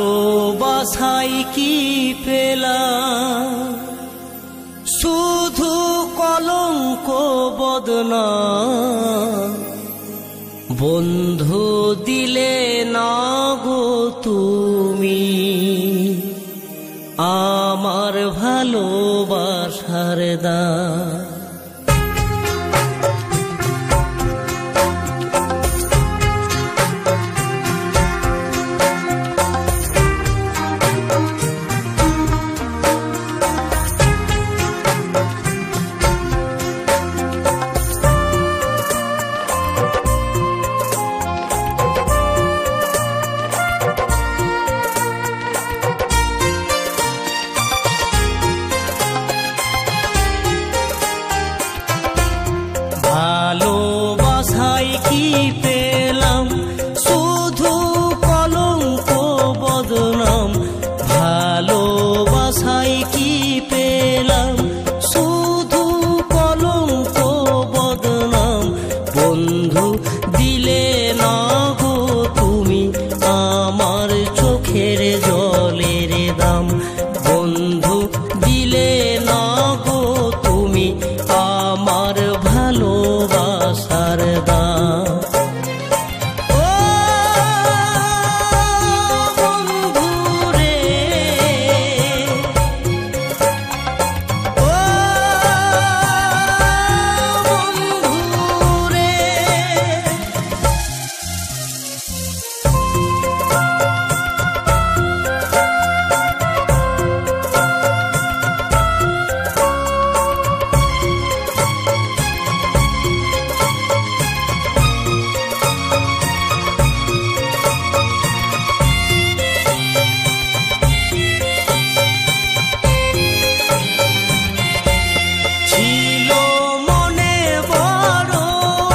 ভালোবাসাই কি পেলাম শুধু কলঙ্ক বদনাম, বন্ধু দিলে না গো তুমি আমার ভালোবাসার দাম। ভালোবাসাই কি পেলাম শুধু কলঙ্ক বদনাম, ভালোবাসাই কি পেলাম শুধু কলঙ্ক বদনাম, বন্ধু দিলে না গো তুমি আমার চোখের জলের দাম, বন্ধু দিলে না গো তুমি আমার ভালোবাসার দাম। ও বন্ধু রে, ও বন্ধু রে, ছিল মনে বড়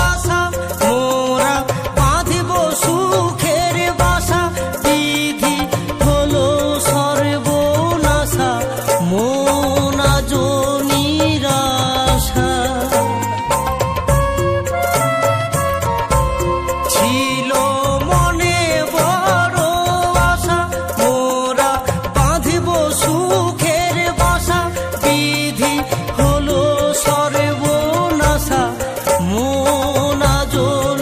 আশা মোরা বাঁধব সুখের বাসা, বিধি হলো সর্বনাশা মন আজ নিরাশা। ছিল মনে বড় আশা মোরা বাঁধব সুখের বাসা, বিধি হলো সর্বনাশা মন আজ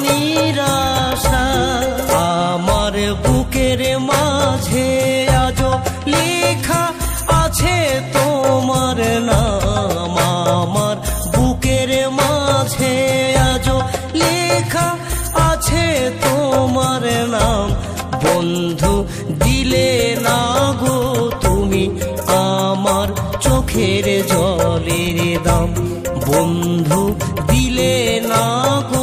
নিরাশা। আমার বুকের মাঝে আজ লেখা আছে তোমার নাম, আমার বুকের মাঝে আজ লেখা আছে তোমার নাম, বন্ধু দিলে না গো তুমি আমার চোখের জলের দাম, বন্ধু দিলে না গো